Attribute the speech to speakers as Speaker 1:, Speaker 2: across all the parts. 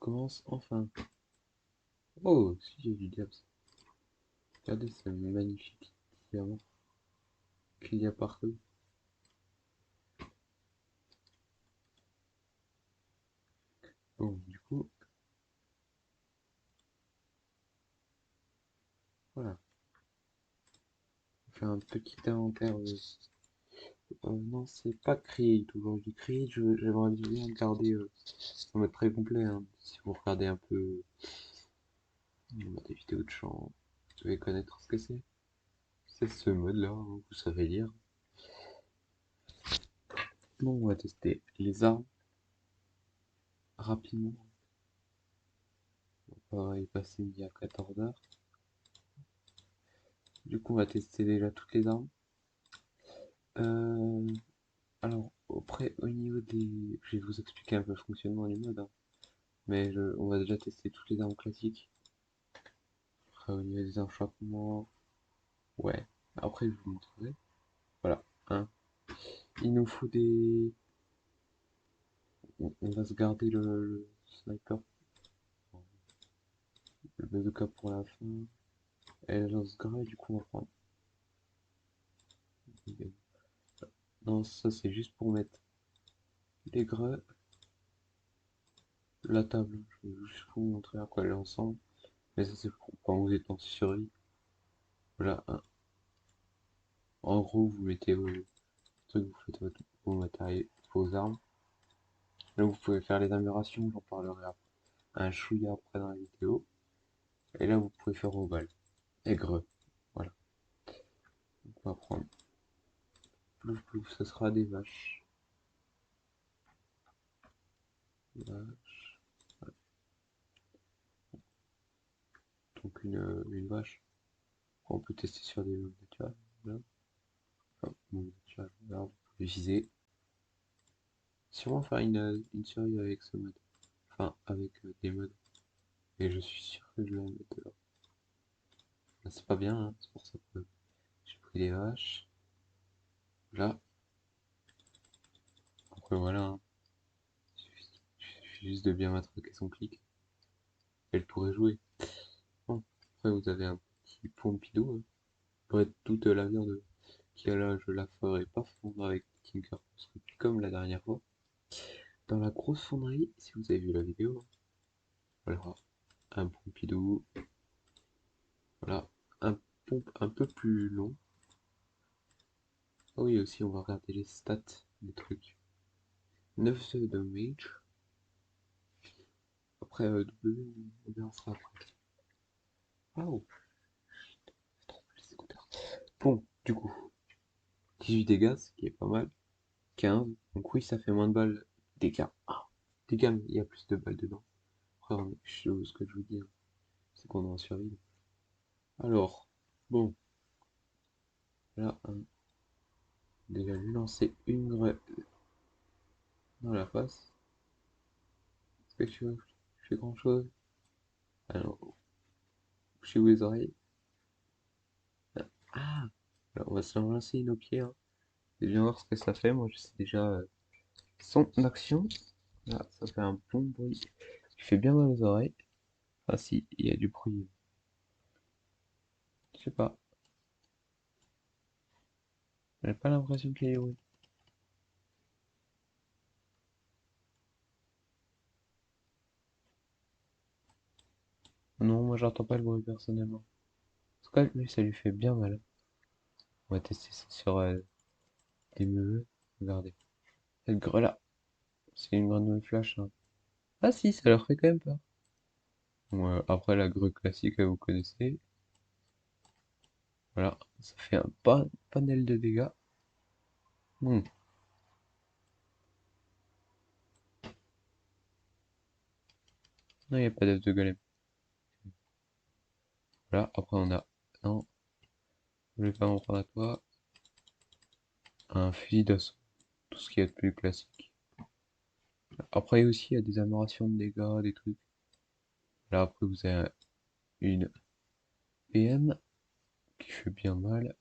Speaker 1: commence enfin. Oh, si j'ai du diable. Regardez ce magnifique diamant qu'il y a partout. Bon, du coup, voilà. On fait un petit inventaire. Non, c'est pas create aujourd'hui. Create, j'aimerais bien garder en mode très complet, hein. Si vous regardez un peu des vidéos de chant, vous devez connaître ce que c'est. C'est ce mode-là, hein, vous savez lire. Bon, on va tester les armes rapidement. On va y passer il y a 14 heures. Du coup, on va tester déjà toutes les armes. Euh, alors, au niveau des... Je vais vous expliquer un peu le fonctionnement du mode, hein. Mais on va déjà tester toutes les armes classiques. Après, au niveau des enchaînements, ouais. Après, je vous montrerai. Voilà, hein. Il nous faut des... On va se garder le sniper, le bazooka pour la fin. Et le lance-grenade, du coup, on va prendre. Non, ça c'est juste pour mettre les grès, la table. Je vais juste vous montrer à quoi elle est ensemble. Mais ça c'est pour quand vous êtes en survie. Voilà, hein. En gros, vous mettez vos trucs, vous faites vos matériels, vos armes. Là, vous pouvez faire les améliorations, j'en parlerai après. Un chouïa après dans la vidéo. Et là, vous pouvez faire vos balles. Aigre. Voilà. Donc, on va prendre plouf plouf, ce sera des vaches. Vache. Donc une vache. On peut tester sur des mobs naturels. Là. Enfin, mobs naturels. Là, vous pouvez viser. Sûrement faire une série avec ce mode. Enfin, avec des modes. Et je suis sûr que je vais la mettre là. Là, c'est pas bien, hein, c'est pour ça que j'ai pris des vaches. Là. Après, voilà, hein. Il suffit juste de bien matraquer son clic. Elle pourrait jouer. Bon. Après, vous avez un petit Pompidou, hein. Pour être toute la viande qui a là, je la ferai pas fondre avec Tinker Construct comme la dernière fois. Dans la grosse fonderie, si vous avez vu la vidéo, voilà, un Pompidou, voilà, un pompe un peu plus long. Ah oui, aussi, on va regarder les stats des trucs. 9 de damage. Après, W, on verra ça après. Waouh, bon, du coup, 18 dégâts, ce qui est pas mal. 15, donc oui, ça fait moins de balles. Dégâts. Ah, dégâts, mais il y a plus de balles dedans. Après, ce que je vous dis, hein, c'est qu'on est en survie. Alors, bon, là, déjà lui lancer une grêle dans la face. Est-ce que tu vois, je fais grand chose? Alors, chez vous les oreilles. Ah! Alors, on va se lancer une au pied, hein. Et bien voir ce que ça fait. Moi, je sais déjà son action. Là, ça fait un bon bruit. Il fait bien mal aux oreilles. Ah si, il y a du bruit. Je sais pas. J'ai pas l'impression qu'il y ait du bruit. Non, moi j'entends pas le bruit personnellement. En tout cas, lui, ça lui fait bien mal. On va tester ça sur des meules. Regardez. Cette grêle-là, c'est une grenouille flash, hein. Ah si, ça leur fait quand même peur. Ouais, après la grue classique, vous connaissez. Voilà, ça fait un panel de dégâts. Hmm. Non, il n'y a pas d'œuf de golem. Voilà, après on a... Non, je vais pas m'en prendre à toi. Un fusil d'assaut. Tout ce qui est de plus classique. Après aussi, il y a des améliorations de dégâts, des trucs. Là, après, vous avez une PM qui fait bien mal.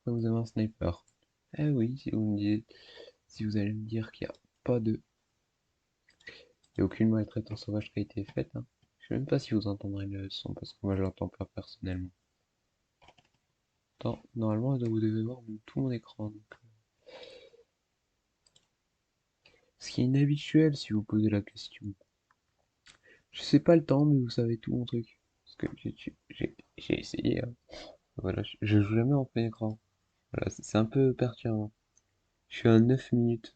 Speaker 1: Après, vous avez un sniper. Eh oui, si vous allez me dire qu'il n'y a pas de a aucune maltraitance sauvage qui a été faite, hein. Je sais même pas si vous entendrez le son parce que moi je l'entends pas personnellement. Attends, normalement vous devez voir tout mon écran. Ce qui est inhabituel si vous posez la question. Je sais pas le temps, mais vous savez tout mon truc. Parce que j'ai essayé, hein. Voilà, je joue jamais en plein écran. Voilà, c'est un peu perturbant. Je suis à 9 minutes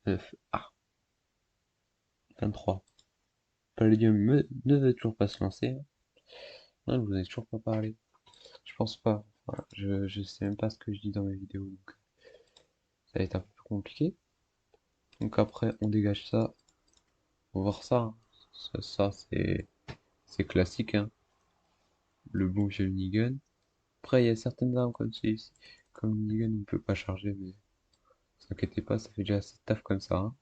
Speaker 1: 9. Ah, 23. Palladium ne veut toujours pas se lancer. Non, je vous ai toujours pas parlé. Je pense pas. Enfin, je sais même pas ce que je dis dans mes vidéos, donc ça va être un peu plus compliqué. Donc après, on dégage ça. On va voir ça, hein. Ça, c'est classique, hein. Le bon vieux minigun. Après, il y a certaines armes comme celui-ci. Comme le minigun, on peut pas charger, mais ne vous inquiétez pas, ça fait déjà assez de taf comme ça, hein.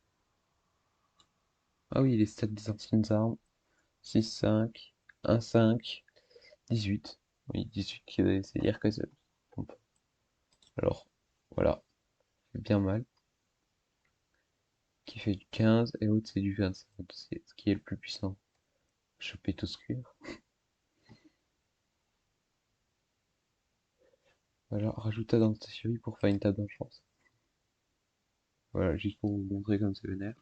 Speaker 1: Ah oui, les stats des anciennes armes. 6, 5, 1, 5, 18. Oui, 18, c'est dire que c'est... Alors, voilà, c'est bien mal. Qui fait du 15 et l'autre c'est du 25. C'est ce qui est le plus puissant. Choper tout ce cuir. Voilà, rajouta dans ta survie pour faire une table d'enchance. Voilà, juste pour vous montrer comme c'est vénère.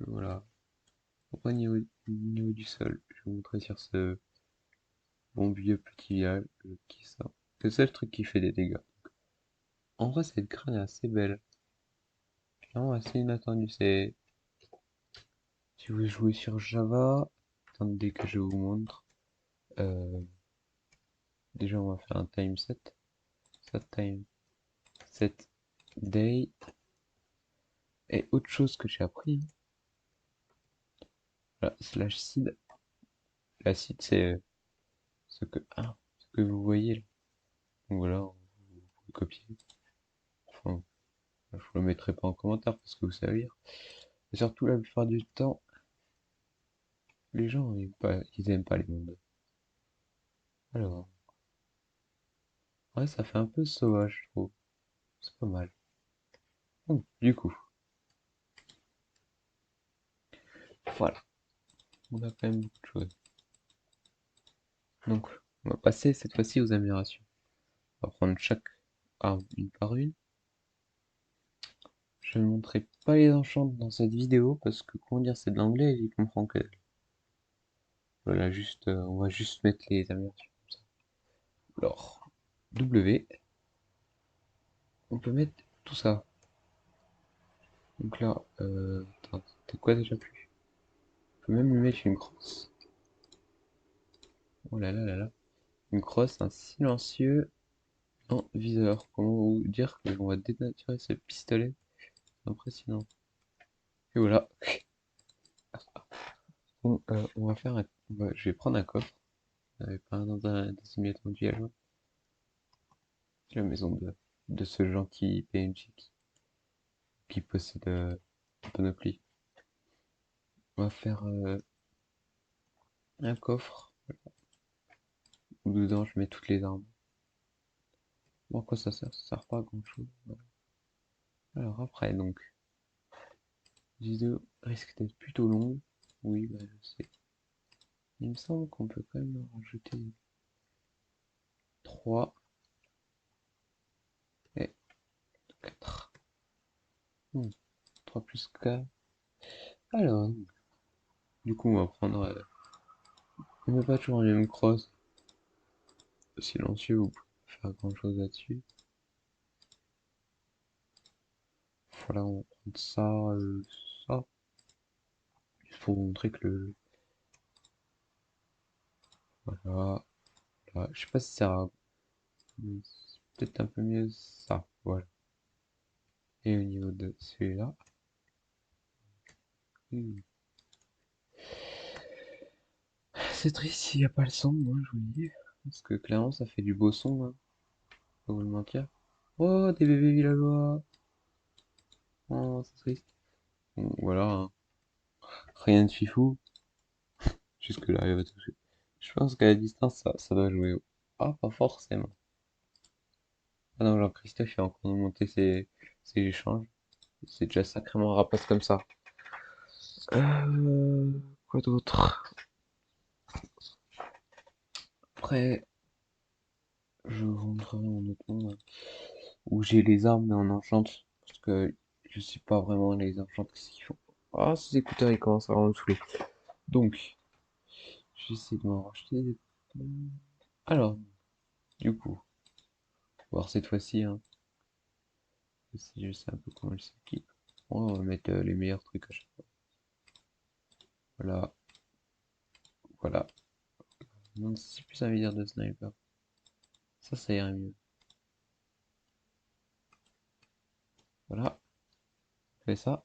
Speaker 1: Voilà. Au niveau du sol, je vais vous montrer sur ce bon vieux petit village qui sort. C'est le seul truc qui fait des dégâts. En vrai, cette graine est assez belle. Vraiment assez inattendue. C'est. Si vous jouez sur Java, attendez que je vous montre. Euh, Déjà, on va faire un time set. Ça, time set day. Et autre chose que j'ai appris, hein. Voilà, slash seed. La seed, c'est ce que vous voyez là. Donc voilà, vous pouvez copier. Enfin, je vous le mettrai pas en commentaire parce que vous savez lire. Et surtout, la plupart du temps, les gens ils aiment pas les mondes. Alors, ouais, ça fait un peu sauvage, je trouve. C'est pas mal. Bon, du coup, voilà. On a quand même beaucoup de choses. Donc, on va passer cette fois-ci aux améliorations. On va prendre chaque arme une par une. Je ne montrerai pas les enchantes dans cette vidéo parce que, comment dire, c'est de l'anglais et j'y comprends que. Voilà, juste, on va juste mettre les améliorations comme ça. Alors, W, on peut mettre tout ça. Donc là, attends, c'était quoi déjà plus? On peut même lui mettre une crosse. Oh là là là là. Une crosse, un silencieux en viseur. Comment vous dire qu'on va dénaturer ce pistolet? Impressionnant. Et voilà. Bon, on va faire je vais prendre un coffre. Pas dans dans une maison de villageois. C'est la maison de ce gentil PNJ qui possède Panoplie. On va faire un coffre où dedans je mets toutes les armes. Bon, à quoi ça sert? Ça sert pas à grand chose. Voilà. Alors après, donc, la vidéo risque d'être plutôt longue. Oui, bah, je sais. Il me semble qu'on peut quand même en rajouter 3 et 4. 3 plus 4. Alors, du coup, on va prendre. On ne met pas toujours les mêmes crosses. Silencieux, vous pouvez faire grand chose là-dessus. Voilà, on va prendre ça, ça. Juste pour vous montrer que le. Voilà. Voilà. Je sais pas si ça. C'est peut-être un peu mieux ça. Voilà. Et au niveau de celui-là. C'est triste s'il n'y a pas le son, moi, je vous le dis. Parce que clairement, ça fait du beau son, hein. Pas vous le mentir. Oh, des bébés villageois. Oh, c'est triste. Bon, voilà, hein. Rien de fifou. Jusque-là, il va toucher. Je pense qu'à la distance, ça doit jouer. Ah, pas forcément. Ah non, Jean-Christophe, il a encore nous monter ses échanges. C'est déjà sacrément rapace comme ça. Quoi d'autre? Après, je vous montrerai mon autre monde où j'ai les armes mais en enchante. Parce que je sais pas vraiment les enchantes qu'est-ce qu'ils font. Ah, ces écouteurs ils commencent à me saouler. Donc, j'essaie de m'en racheter des. Alors, du coup, voir cette fois-ci, hein, si je sais un peu comment elle s'équipe. Bon, on va mettre les meilleurs trucs à chaque fois. Voilà, voilà. Non, c'est plus un viseur de sniper. Ça irait mieux. Voilà, fais ça.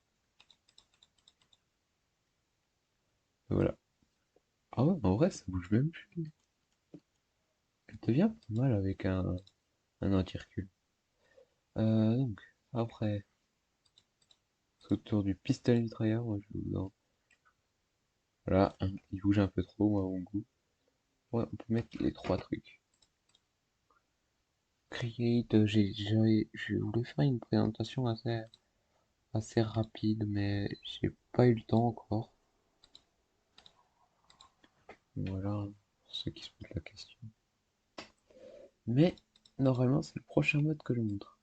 Speaker 1: Et voilà. Ah ouais, en vrai, ça bouge même plus. Elle devient pas mal avec un anti-recul. Donc, après, c'est autour du pistolet mitrailleur, moi je vous en. Voilà, il bouge un peu trop, moi, à mon goût. Ouais, on peut mettre les trois trucs. Create, j'ai voulu faire une présentation assez rapide, mais j'ai pas eu le temps encore. Voilà, pour ceux qui se posent la question. Mais, normalement, c'est le prochain mode que je montre.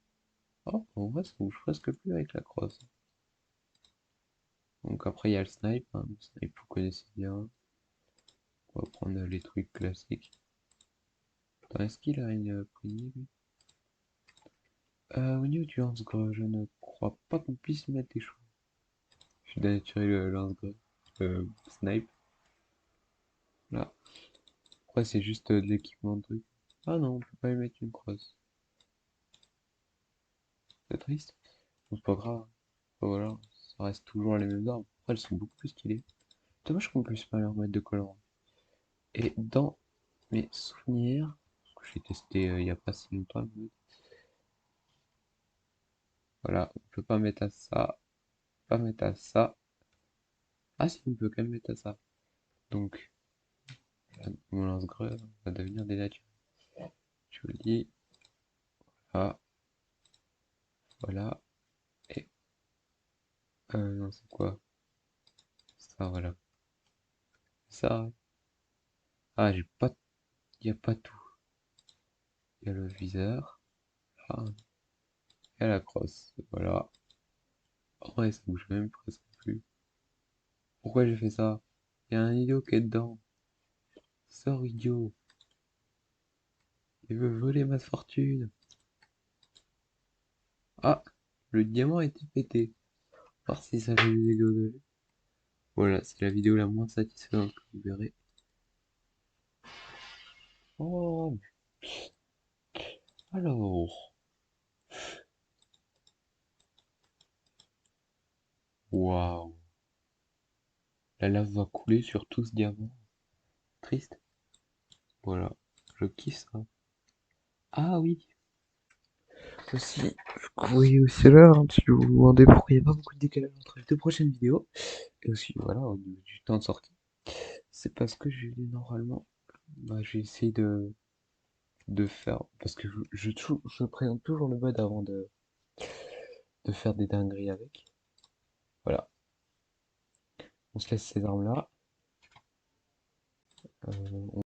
Speaker 1: Oh, en vrai, ça bouge presque plus avec la crosse. Donc après, il y a le snipe, hein. Le snipe, vous connaissez bien. On va prendre les trucs classiques. Attends, est-ce qu'il a une poignée, lui? Au niveau du lance-grenade, je ne crois pas qu'on puisse mettre des choses. Je suis dénaturé le lance-grenade. Snipe. Là. Après, c'est juste de l'équipement de truc. Ah non, on peut pas y mettre une crosse. C'est triste. Bon, c'est pas grave. Enfin, voilà, ça reste toujours les mêmes armes. Après, elles sont beaucoup plus stylées. Dommage qu'on puisse pas leur mettre de colorant. Et dans mes souvenirs, que j'ai testé il y a pas si longtemps, voilà, on peut pas mettre à ça, pas mettre à ça. Ah si, on peut quand même mettre à ça. Donc, mon lance-grenade va devenir dénaturé. Je vous le dis, ah, voilà, et non, c'est quoi? Ça, voilà. Ça, ah, j'ai pas, y a pas tout. Il y a le viseur, ah, et la crosse, voilà. En vrai, ça bouge même presque plus. Pourquoi j'ai fait ça? Il y a un idiot qui est dedans. Sors, idiot. Il veut voler ma fortune. Ah, le diamant a été pété. Voir si ça fait des dégâts de. Voilà, c'est la vidéo la moins satisfaisante que vous verrez. Oh, alors. Waouh. La lave va couler sur tout ce diamant. Triste. Voilà. Je kiffe ça. Ah oui. Aussi, vous voyez aussi l'heure, hein, si vous vous demandez pourquoi il n'y a pas beaucoup de décalage entre les deux prochaines vidéos. Et aussi, voilà, au niveau du temps de sortie. C'est parce que j'ai normalement. Bah, j'ai essayé de faire. Parce que je présente toujours le mode avant de faire des dingueries avec. Voilà. On se laisse ces armes là.